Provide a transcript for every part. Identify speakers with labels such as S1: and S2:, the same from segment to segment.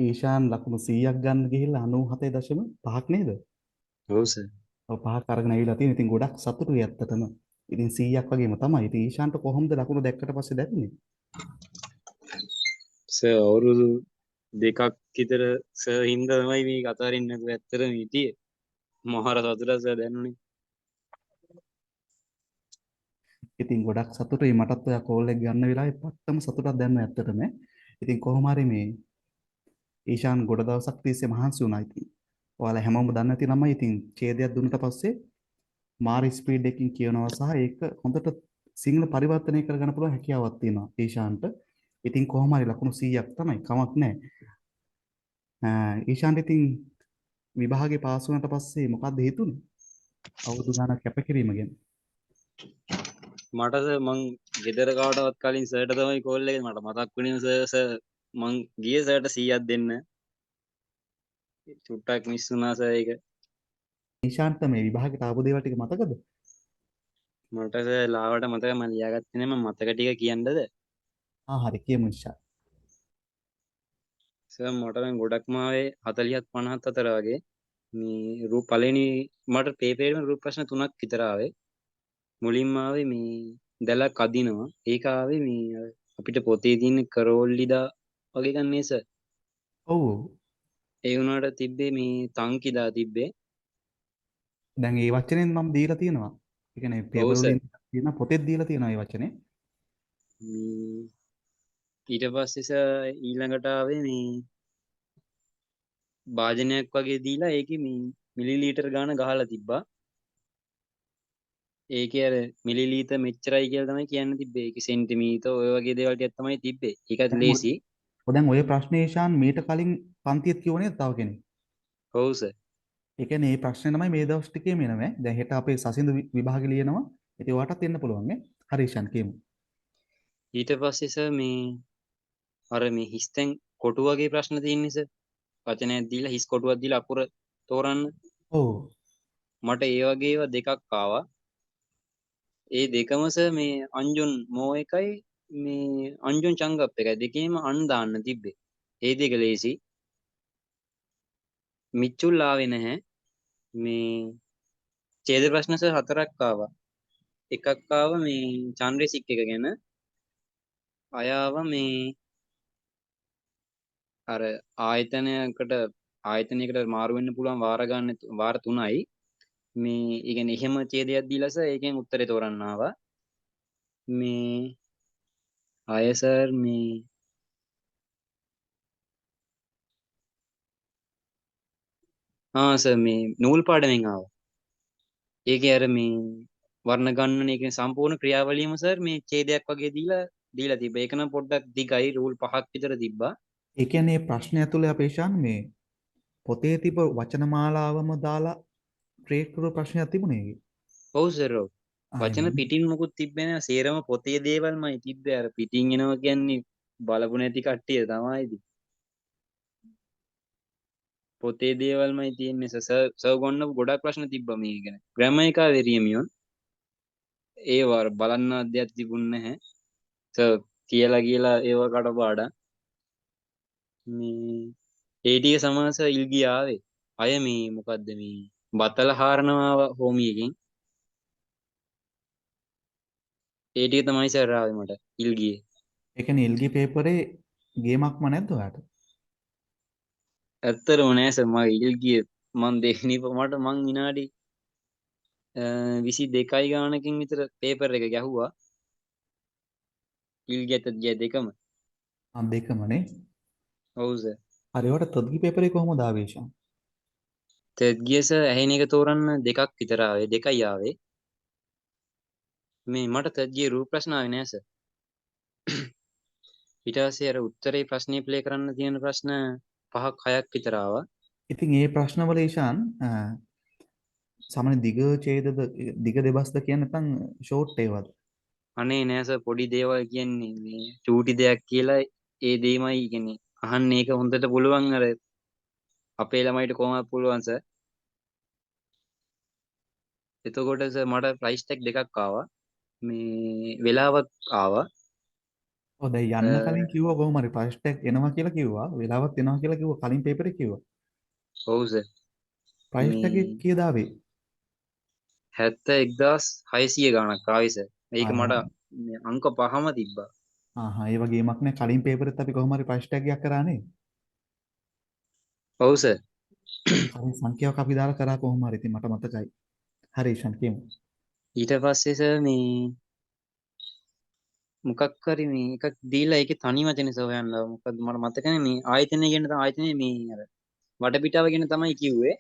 S1: ඊශාන් ලකුණු 100ක් ගන්න ගිහිල්ලා 97.5ක් නේද?
S2: ඔව් සර්.
S1: ඔව් පහක් අරගෙන ඇවිල්ලා තියෙන. ඉතින් ගොඩක් සතුටුයි ඇත්තටම. ඉතින් 100ක් වගේම තමයි. ඉතින් ඊශාන්ට කොහොමද ලකුණු දැක්කට පස්සේ දැනුනේ?
S2: සර් අවුරුදු දෙකක් විතර සර් හින්දා තමයි මේක අතාරින්න නැතුව ඇත්තටම හිටියේ. මහර සතුටක් සර් දැනුනේ.
S1: ඉතින් ගොඩක් සතුටුයි මටත් ඔයා කෝල් එක ගන්න වෙලාවේ පට්ටම සතුටක් දැනුනේ ඇත්තටම. ඉතින් කොහොම හරි මේ ඊශාන් ගොඩ දවසක් තිස්සේ මහන්සි වුණා ඉතින්. ඔයාලා හැමෝම දන්න ඇති ළමයි ඉතින් ඡේදයක් දුන්නට පස්සේ මාරි ස්පීඩ් එකකින් කියනවා සහ ඒක හොඳට සිංහල පරිවර්තනය කරගන්න පුළුවන් හැකියාවක් තියෙනවා ඊශාන්ට. ඉතින් කොහොම හරි ලකුණු 100ක් තමයි කමක් නැහැ. ඊශාන්ට ඉතින් විභාගේ පාස් වුණාට පස්සේ මොකක්ද හිතුනේ? අවුරුදු ගානක් කැපකිරීම ගැන.
S2: මට සර් මං ගෙදර කාටවත් කලින් සර්ට තමයි කෝල් එකේ මට මතක් වුණේ සර් මං ගියේ සර්ට 100ක් දෙන්න. චුට්ටක් මිස් වුණා සර් ඒක.
S1: ඊශාන්ට මේ විභාගයට ආපු දේවල් ටික මතකද?
S2: මට සර් ලාවට මතකයි මම ලියාගත්තේ නෑ මම මතක ටික කියන්නද?
S1: හරි කියමු ඊශාන්.
S2: සර් මට නම් ගොඩක්ම ආවේ 40ත් 50ත් අතර වගේ. මේ රූප පළවෙනි මට පේපර් එකේ රූප ප්‍රශ්න 3ක් විතර ආවේ. මුලින්ම ආවේ මේ දැලක් අදිනවා. ඒක ආවේ මේ අපිට පොතේ තියෙන කරෝල්ලිදා වගේ ගන්නේ සර්.
S1: ඔව්.
S2: ඒ වුණාට තිබ්බේ මේ තංකිදා තිබ්බේ.
S1: දැන් මේ වචනෙන් මම දීලා තියෙනවා. ඒ කියන්නේ
S2: ඔව්
S1: පේපර්
S2: සර්.
S1: වලින් තියෙන පොතෙත් දීලා තියෙනවා මේ වචනේ.
S2: ඊට පස්සේ සර් ඊළඟට ආවේ මේ භාජනයක් වගේ දීලා ඒකේ මේ මිලිලීටර් ගාන ගහලා තිබ්බා. ඒකේ අර මිලිලීටර් මෙච්චරයි කියලා තමයි කියන්න තිබ්බේ. ඒකේ සෙන්ටිමීටර් ඔය වගේ දේවල් ටිකක් තමයි තිබ්බේ. ඒකත්
S1: දැන්
S2: ලේසි.
S1: දැන් ඔය ප්‍රශ්නේ ඊශාන් මීට කලින් පන්තියෙත් කිව්ව නේද තව කෙනෙක්?
S2: ඔව් සර්.
S1: ඒ කියන්නේ මේ ප්‍රශ්නේ තමයි මේ දවස් ටිකේ මෙනම. දැන් හෙට අපේ සසින්දු විභාගෙ ලියනවා. ඉතින් ඔයාටත් එන්න පුළුවන් නේ. හරි ඊශාන් කියමු.
S2: ඊට පස්සේ සර් මේ අර මේ හිස්තෙන් කොටු වගේ ප්‍රශ්න තියෙන්නේ සර්. වචනයක් දීලා හිස් කොටුවක් දීලා අකුර තෝරන්න.
S1: ඔව්.
S2: මට ඒ වගේ ඒවා දෙකක් ආවා. ඒ දෙකම සර් මේ අංජුන් මෝ එකයි මේ අංජුන් චංගප් එකයි දෙකේම අන් දාන්න තිබ්බේ. ඒ දෙක ලේසි. මිච්චුල් ආවේ නැහැ. මේ ඡේද ප්‍රශ්න සර් 4ක් ආවා. එකක් ආවා මේ චන්ද්‍රසික් එක ගැන. අයාව මේ අර ආයතනයකට මාරු වෙන්න පුළුවන් වාර ගන්න වාර 3යි. මේ ඒ කියන්නේ එහෙම ඡේදයක් දීලා සර් ඒකෙන් උත්තරේ තෝරන්න ආවා. මේ ආය සර් මේ සර් මේ නූල් පාඩමෙන් ආවා. ඒකේ අර මේ වර්ණ ගණන ඒ කියන්නේ සම්පූර්ණ ක්‍රියාවලියම සර් මේ ඡේදයක් වගේ දීලා තිබ්බා. ඒක නම් පොඩ්ඩක් දිගයි රූල් 5ක් විතර තිබ්බා.
S1: ඒ කියන්නේ මේ ප්‍රශ්නේ ඇතුලේ අපේ ඊශාන් මේ පොතේ තිබ වචන මාලාවම දාලා ක්‍රියේට් කරපු ප්‍රශ්නයක් තිබුණේ ඒකේ.
S2: ඔව් සර් ඔව්. වචන
S1: එහෙනම්
S2: පිටින් මොකුත් තිබ්බේ නෑ. සේරම පොතේ දේවල්මයි තිබ්බේ. අර පිටින් එනවා කියන්නේ බලපු නැති කට්ටිය තමයි ඉතින්. පොතේ දේවල්මයි තියෙන්නේ. සර් ගොන්න ගොඩක් ප්‍රශ්න තිබ්බා මේ ගැන. ග්‍රැමර් එකා වෙරියමියොන් ඒ වර බලන්න අධ්‍යයක් තිබුණ නැහැ. සර් කියලා ඒව කටපාඩම්. මේ ඒ ටික සමාස ඉල්ගිය ආවේ. අය මේ මොකද්ද මේ බතල හාරනවා හෝමියකින්. ඒ ටික තමයි සර් ආවේ මට ඉල්ගියේ.
S1: ඒ කියන්නේ එල්ගේ පේපරේ ගේමක්ම නැද්ද ඔයාට?
S2: ඇත්තරම නෑ සර් මගේ ඉල්ගියේ මං දෙවෙනි මට මං විනාඩි 22යි ගානකින් විතර පේපර් එක ගැහුවා. ඉල්ගියත් ගිය දෙකම.
S1: අන් දෙකමනේ.
S2: ඔව් සර්.
S1: හරි ඔයාට තොත්ගි පේපරේ කොහොමද ආවේ ඊශාන්?
S2: තෙත් ගිය සර් ඇහෙන එක තෝරන්න දෙකක් විතර ආවේ. දෙකයි ආවේ. මේ මට තෙත් ගියේ රූප ප්‍රශ්න ආවේ නෑ සර්. ඊට පස්සේ අර උත්තරේ ප්‍රශ්නේ ප්ලේ කරන්න තියෙන ප්‍රශ්න 5ක් 6ක් විතර ආවා.
S1: ඉතින් මේ ප්‍රශ්නවල ඊශාන් සාමාන්‍ය දිග ඡේදද දිග දෙබස්ද කියන්නේ නැත්නම් ෂෝට් ඒවාද?
S2: අනේ නෑ සර් පොඩි දේවල් කියන්නේ මේ චූටි දෙයක් කියලා ඒ දෙයමයි කියන්නේ අහන්න ඒක හොඳට පුළුවන් අර අපේ ළමයිට කොහොමද පුළුවන් සර්. එතකොට සර් මට ප්‍රයිස් ටැග් දෙකක් ආවා. මේ වෙලාවක් ආවා.
S1: ඔව් දැන් යන්න කලින් කිව්වා කොහොම හරි ප්‍රයිස් ටැග් එනවා කියලා කිව්වා. වෙලාවත් එනවා කියලා කිව්වා. කලින් පේපරේ කිව්වා.
S2: ඔව් සර්.
S1: ප්‍රයිස් ටැග් එක
S2: මේ
S1: කීයද ආවේ?
S2: 71600 ගණක් ආවේ සර්. ඒක
S1: ආය
S2: මට
S1: හොඳයි.
S2: මේ අංක පහම තිබ්බා.
S1: ඒ වගේමක් නේ කලින් පේපරෙත් අපි කොහොම හරි ප්‍රයිස් ටැග් එකක් කරානේ.
S2: ඔව් සර්.
S1: කලින් සංඛ්‍යාවක් අපි දාලා කරා කොහොම හරි. ඉතින් මට මතකයි. හරි ඊෂාන් කියමු.
S2: ඊට පස්සේ සර් මේ මොකක් හරි මේ එකක් දීලා ඒකේ තනි වචනේ සර් හොයන්න. මොකද මට මතක නැහැ මේ ආයතනය කියන ආයතනයේ මේ අර වටපිටාව ගැන තමයි කිව්වේ.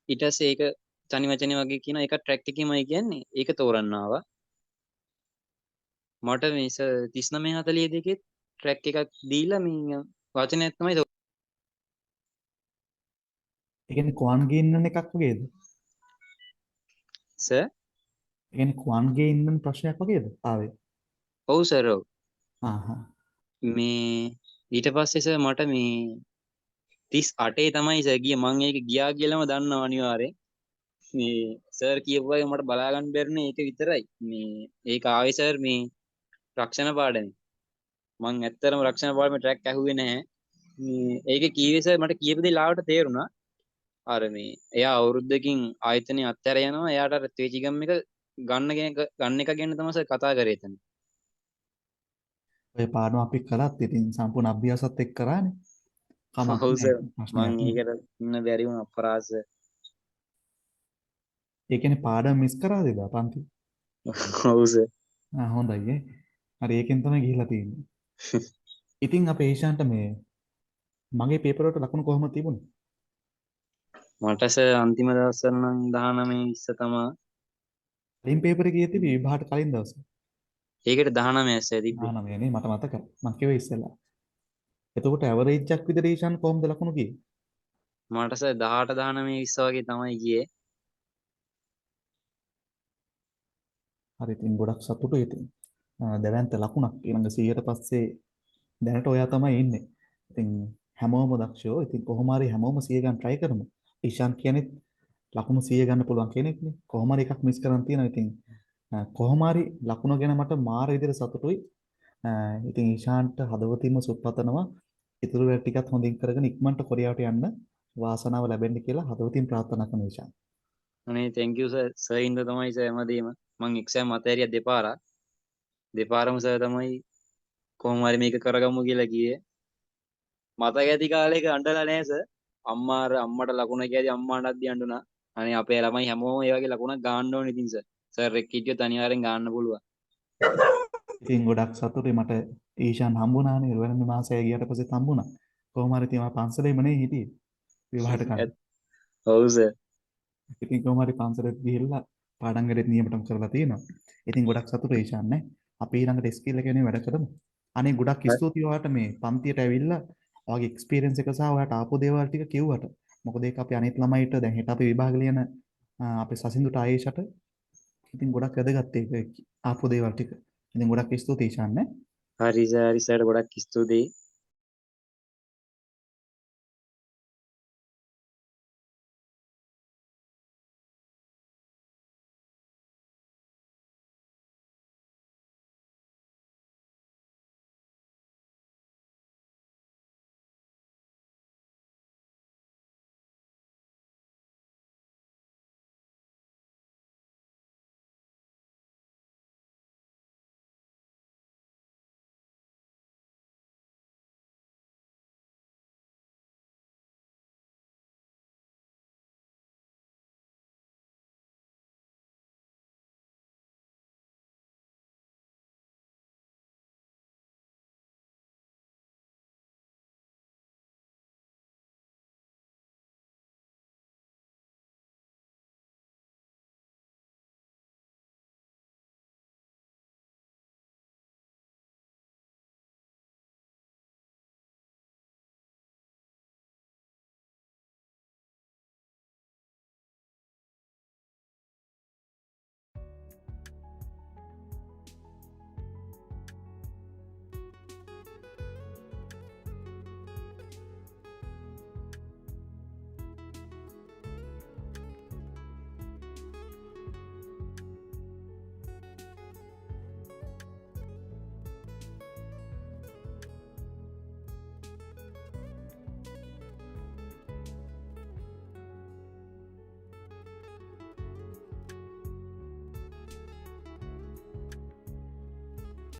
S2: ඊට පස්සේ ඒක තනි වචනේ වගේ කියන එක ට්‍රැක් එකේමයි කියන්නේ. ඒක තෝරන්න ආවා. මට මේ සර් 3942 ට්‍රැක් එකක් දීලා මේ වචනයක් තමයි
S1: ඒ කියන්නේ ක්වාන්ගේ ඉන්නන එකක් වගේද?
S2: සර්.
S1: ඒ කියන්නේ ක්වාන්ගේ ඉන්නන ප්‍රශ්නයක් වගේද ආවේ?
S2: ඔව් සර් ඔව්.
S1: ආහා.
S2: මේ ඊට පස්සේ සර් මට මේ 38 තමයි සර් ගියේ. මම ඒක ගියා කියලාම දන්නවා අනිවාර්යෙන්. මේ සර් කියපු වගේ මට බලා ගන්න බැරිනේ ඒක විතරයි. මේ ඒක ආවේ සර් මේ රක්ෂණ පාඩමේ. මම ඇත්තටම රක්ෂණ පාඩමේ ට්‍රැක් ඇහුවේ නැහැ. මේ ඒකේ කීවේ සර් මට කියපු දේ ලාවට තේරුණා. අර මේ එයා අවුරුද්දකින් ආයතනය අත්හැර යනවා. එයාට අර තේජිගම් එක ගන්න එක ගැන තමයි සර් කතා කරේ එතන.
S1: ඔය පාඩම අපි කළත් ඉතින් සම්පූර්ණ අභ්‍යාසත් එක්ක කරානේ. කමක්
S2: ඔව්
S1: නෑ
S2: සර්.
S1: ප්‍රශ්නයක්
S2: මම
S1: නෑ.
S2: ඒකට ඉන්න බැරි වුණා අපරාධ සර්.
S1: ඒ කියන්නේ පාඩම මිස් කරාද පන්ති?
S2: ඔව් සර්.
S1: හොඳයි ඈ. හරි ඒකෙන් තමයි ගිහිල්ලා තියෙන්නේ. ඉතින් අපේ ඊෂාන්ට මේ මගේ පේපර් වලට ලකුණු කොහොමද තිබුණේ?
S2: මට සර් අන්තිම දවස්වල නම් 19 20 තමයි.
S1: කලින් පේපර් එකේ තිබි විභාගට කලින් දවසේ.
S2: ඒකට 19 සර් තිබ්බේ.
S1: 19 නේ මට මතකයි. මම කිව්වේ ඉස්සෙල්ලා. එතකොට ඇවරේජ් එකක් විතර ඊෂාන් කොහොමද ලකුණු ගියේ?
S2: මට සර් 18 19 20 වගේ තමයි ගියේ.
S1: හරි ඉතින් ගොඩක් සතුටුයි ඉතින්. දැවැන්ත ලකුණක් ඊළඟ 100ට පස්සේ දැනට ඔයා තමයි ඉන්නේ. ඉතින් හැමෝම දක්ෂයෝ. ඉතින් කොහොම හරි හැමෝම 100 ගන්න try කරමු. ඊෂාන් කියන්නේ ලකුණු 100 ගන්න පුළුවන් කෙනෙක්නේ. කොහොම හරි එකක් මිස් කරන් තියෙනවා. ඉතින් කොහොම හරි ලකුණ ගැන මට මාර විදිහට සතුටුයි. ඉතින් ඊෂාන්ට හදවතින්ම සුබපතනවා. ඉතුරු වැඩ ටිකත් හොඳින් කරගෙන ඉක්මනට කොරියාවට යන්න වාසනාව ලැබෙන්න කියලා හදවතින් ප්‍රාර්ථනා කරනවා ඊෂාන්.
S2: අනේ thank you සර්. සර් ඉන්න තමයි සර් හැමදේම. මං එක්සෑම් අතහැරියා දෙපාරක්. දෙපාරම සර් තමයි කොහොම හරි මේක කරගමු කියලා කිව්වේ. මතක ඇති කාලේක අඬලා නැහැ සර්. අම්මට ලකුණ කියදී අම්මා අඬද්දි අඬුණා. අනේ අපේ ළමයි හැමෝම ඒ වගේ ලකුණක් ගන්න ඕනේ ඉතින් සර්. සර් එක්ක හිටියොත් අනිවාර්යෙන් ගන්න පුළුවන්.
S1: ඉතින් ගොඩක් සතුටුයි මට ඊෂාන් හම්බුණානේ. රුවන්වැලි මාසය ගියට පස්සේ හම්බුණා. කොහොම හරි ඉතින් මම පන්සලේම නේ හිටියේ. විවාහට කලින්.
S2: ඔව් සර්.
S1: ඉතින් කොහොම හරි පන්සලට ගිහිල්ලා පාඩම් වැඩේ නියමටම කරලා තියෙනවා. ඉතින් ගොඩක් සතුටුයි ඊෂාන් නේ. අපි ඊළඟට ස්කිල් එක ගැන වැඩ කරමු. අනේ ගොඩක් ස්තුතියි ඔයාලට මේ පන්තියට ඇවිල්ලා ඔයාගේ එක්ස්පීරියන්ස් එක සහ ඔයාට ආපු දේවල් ටික කිව්වට. මොකද ඒක අපි අනිත් ළමයිට දැන් හෙට අපි විභාග ලියන අපේ සසින්දුට ආයේෂට ඉතින් ගොඩක් වැදගත් ඒක ආපු දේවල් ටික. ඉතින් ගොඩක් ස්තුතියි ඊෂාන් නේ.
S2: හරි සර් ගොඩක් ස්තුතියි.